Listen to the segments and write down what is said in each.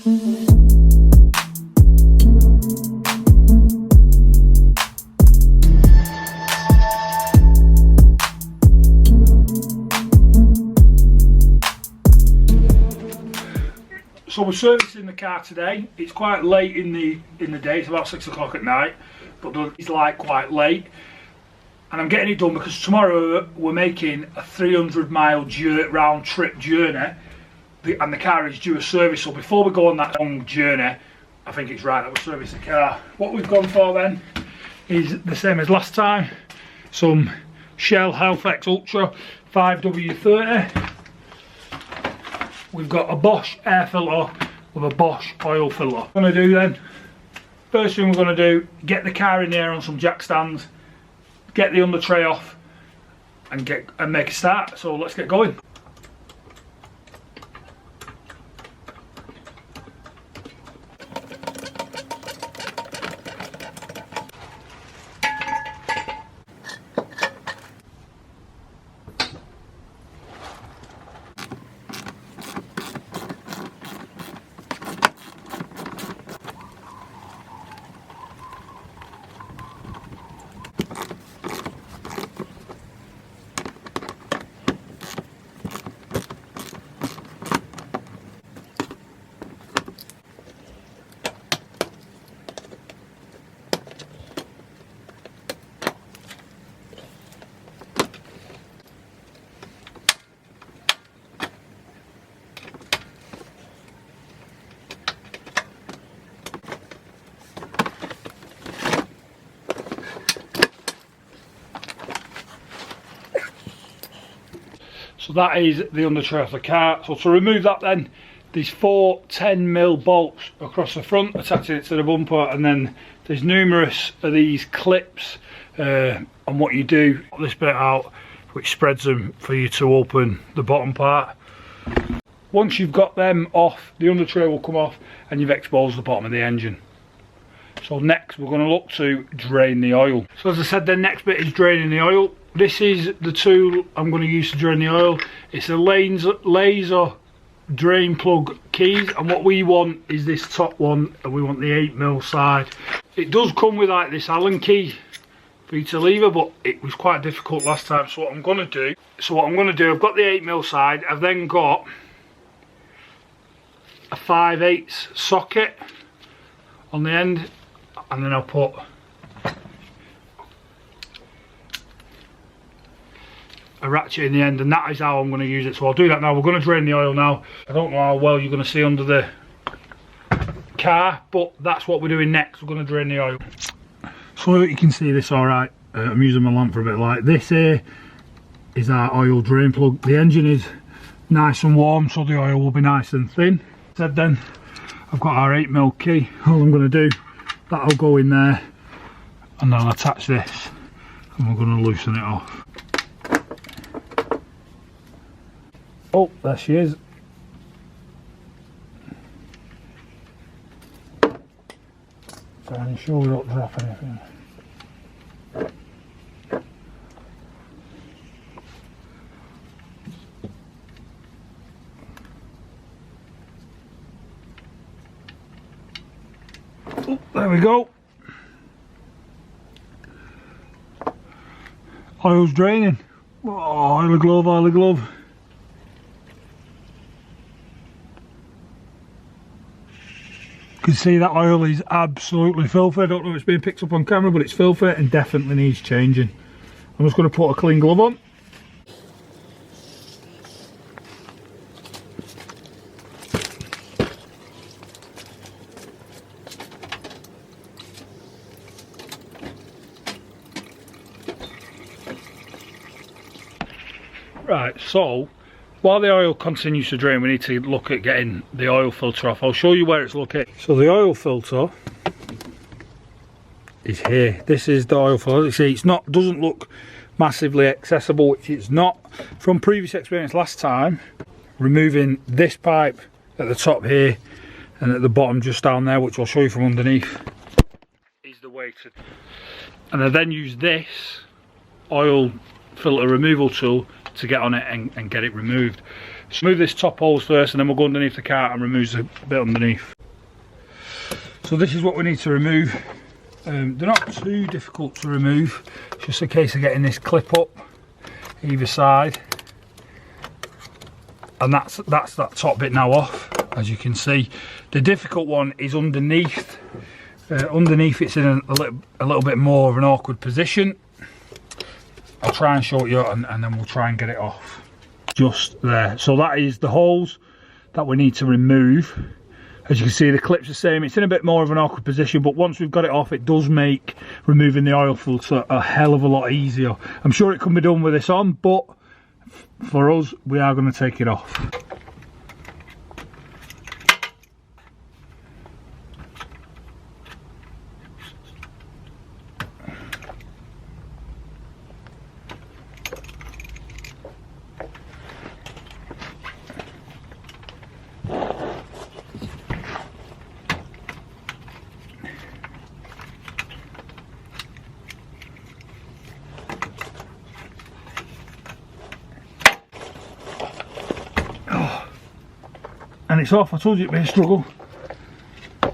So we're servicing the car today. It's quite late in the day. It's about 6 o'clock at night, but it's like quite late. And I'm getting it done because tomorrow we're making a 300-mile round trip journey, and the car is due a service. So before we go on that long journey, I think it's right that we service the car. What we've gone for then is the same as last time. Some Shell Health-X Ultra 5W30. We've got a Bosch air filter with a Bosch oil filter. What we're going to do then, first thing we're going to do, get the car in there on some jack stands, get the under tray off and make a start. So let's get going. So that is the under tray of the car. So to remove that then, there's 4 10mm bolts across the front attaching it to the bumper, and then there's numerous of these clips, and what you do, put this bit out which spreads them for you to open the bottom part. Once you've got them off, the under tray will come off and you've exposed the bottom of the engine. So next we're going to look to drain the oil. So as I said, the next bit is draining the oil. This is the tool I'm going to use to drain the oil. It's a laser drain plug keys, and what we want is this top one, and we want the 8mm side. It does come with like this Allen key for you to lever, but it was quite difficult last time. So what I'm going to do, I've got the 8mm side. I've then got a 5/8 socket on the end, and then I'll put a ratchet in the end, and that is how I'm going to use it. So I'll do that now. We're going to drain the oil now. I don't know how well you're going to see under the car, but that's what we're doing next. We're going to drain the oil. So you can see this all right. I'm using my lamp for a bit of light. This here is our oil drain plug. The engine is nice and warm, so the oil will be nice and thin. Then I've got our 8mm key. All I'm going to do, that'll go in there, and then I'll attach this, and we're going to loosen it off. Oh, there she is. So I'm sure we don't drop anything. Oh, there we go. Oil's draining. Oh, oily glove, oily glove. You can see that oil is absolutely filthy. I don't know if it's being picked up on camera, but it's filthy and definitely needs changing. I'm just going to put a clean glove on. Right, so while the oil continues to drain, we need to look at getting the oil filter off. I'll show you where it's located. So the oil filter is here. This is the oil filter. You see, it's not, doesn't look massively accessible, which it's not. From previous experience last time, removing this pipe at the top here and at the bottom just down there, which I'll show you from underneath, is the way to. And I then use this oil filter removal tool to get on it and get it removed. So remove this top hose first, and then we'll go underneath the car and remove the bit underneath. So this is what we need to remove. They're not too difficult to remove, it's just a case of getting this clip up either side, and that's that top bit now off. As you can see, the difficult one is underneath. Underneath it's in a little bit more of an awkward position. I'll try and show you, and then we'll try and get it off. Just there. So that is the holes that we need to remove. As you can see, the clip's the same. It's in a bit more of an awkward position, but once we've got it off, it does make removing the oil filter a hell of a lot easier. I'm sure it can be done with this on, but for us, we are going to take it off. And it's off. I told you it'd be a struggle. As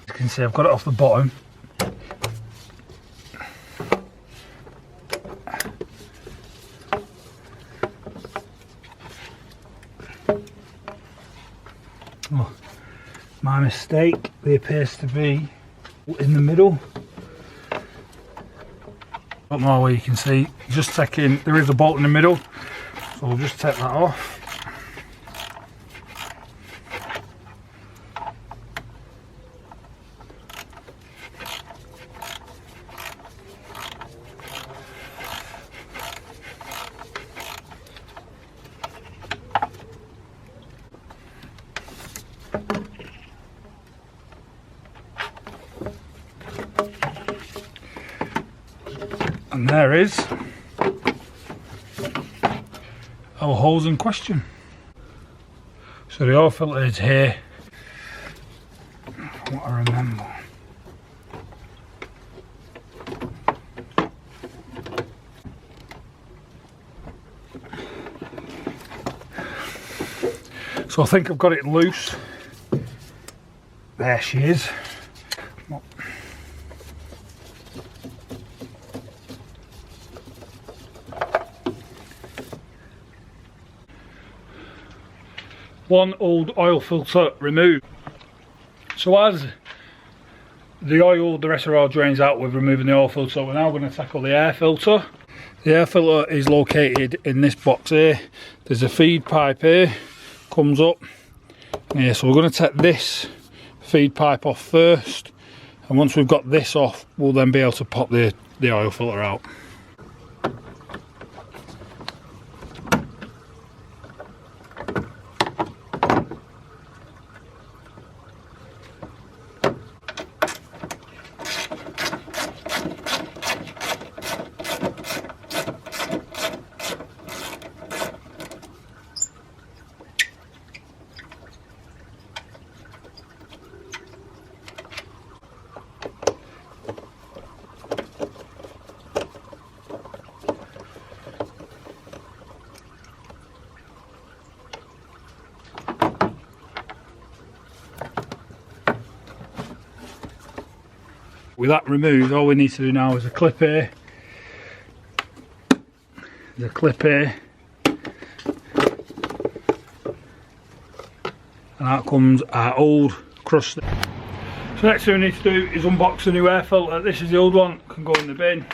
you can see, I've got it off the bottom. Oh, my mistake. There appears to be in the middle. Got more where you can see. Just taking, there is a bolt in the middle, so we'll just take that off. And there is our holes in question. So the oil filter is here, from what I remember. So I think I've got it loose. There she is. One old oil filter removed. So as the oil, the reservoir drains out with removing the oil filter, we're now going to tackle the air filter. The air filter is located in this box here. There's a feed pipe here, comes up. Yeah, so we're going to take this feed pipe off first, and once we've got this off, we'll then be able to pop the oil filter out. With that removed, all we need to do now is a clip here. There's a clip here. And out comes our old crusty. So next thing we need to do is unbox the new air filter. This is the old one, can go in the bin.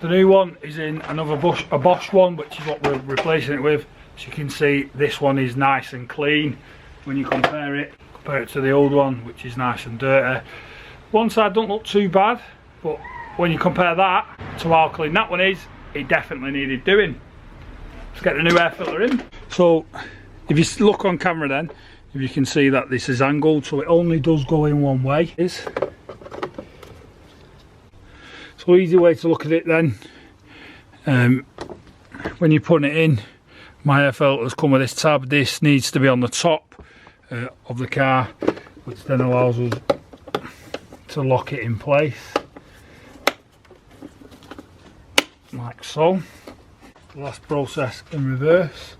The new one is in another a Bosch one, which is what we're replacing it with. As you can see, this one is nice and clean. When you compare it to the old one, which is nice and dirty. One side don't look too bad, but when you compare that to how clean that one is, it definitely needed doing. Let's get the new air filter in. So if you look on camera then, if you can see that this is angled, so it only does go in one way. So easy way to look at it then, when you're putting it in, my air filters come with this tab. This needs to be on the top of the car, which then allows us to lock it in place like so. The last process in reverse.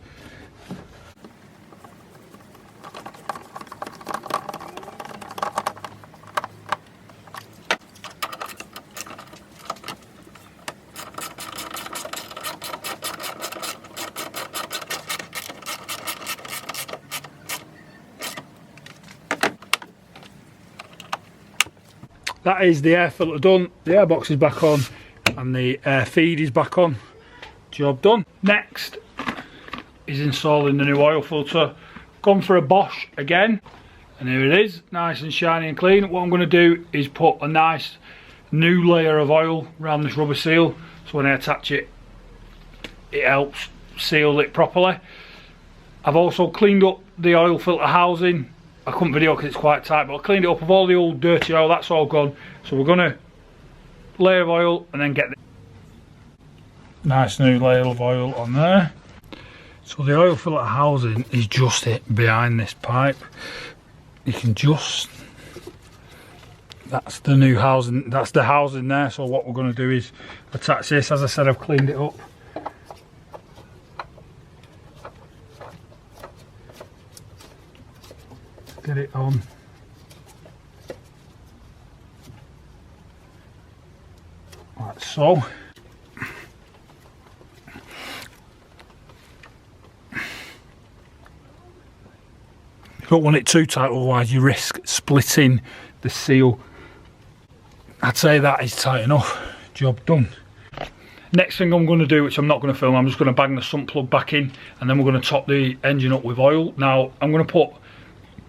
that is the air filter done, the airbox is back on, and the air feed is back on. Job done. Next is installing the new oil filter. Gone for a Bosch again, and here it is, nice and shiny and clean. What I'm going to do is put a nice new layer of oil around this rubber seal, so when I attach it, it helps seal it properly. I've also cleaned up the oil filter housing. I couldn't video because it's quite tight, but I cleaned it up of all the old dirty oil, that's all gone. So we're going to layer of oil and then get the nice new layer of oil on there. So the oil filter housing is just it behind this pipe. You can just, that's the new housing, that's the housing there. So what we're going to do is attach this. As I said, I've cleaned it up. Get it on. Like so. You don't want it too tight, otherwise you risk splitting the seal. I'd say that is tight enough. Job done. Next thing I'm going to do, which I'm not going to film, I'm just going to bang the sump plug back in, and then we're going to top the engine up with oil. Now I'm going to put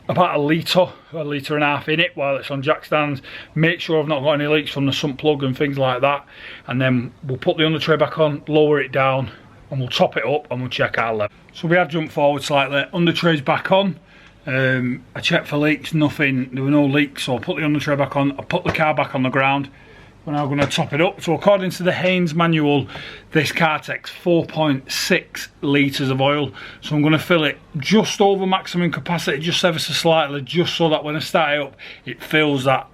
about a litre and a half in it while it's on jack stands. Make sure I've not got any leaks from the sump plug and things like that, and then we'll put the under tray back on, lower it down, and we'll top it up and we'll check our level. So we have jumped forward slightly. Under tray's back on. I checked for leaks, nothing, there were no leaks, so I'll put the under tray back on, I'll put the car back on the ground. We're now going to top it up. So according to the Haynes manual, this car takes 4.6 litres of oil. So I'm going to fill it just over maximum capacity, just ever so slightly, just so that when I start it up, it fills that,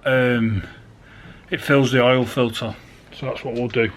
it fills the oil filter. So that's what we'll do.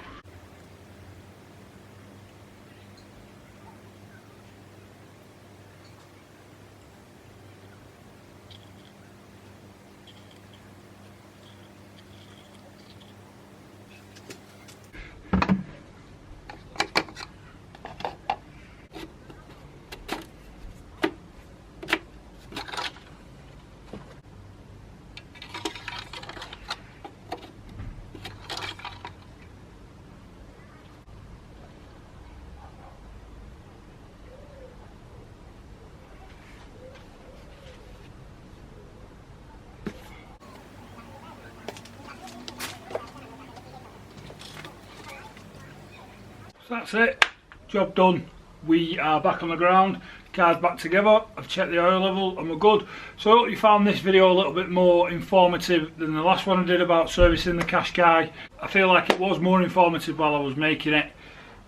So that's it, job done. We are back on the ground, car's back together, I've checked the oil level and we're good. So I hope you found this video a little bit more informative than the last one I did about servicing the Qashqai. I feel like it was more informative while I was making it.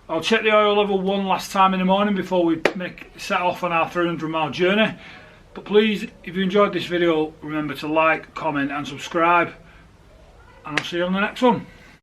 I'll check the oil level one last time in the morning before we set off on our 300-mile journey. But please, if you enjoyed this video, remember to like, comment and subscribe, and I'll see you on the next one.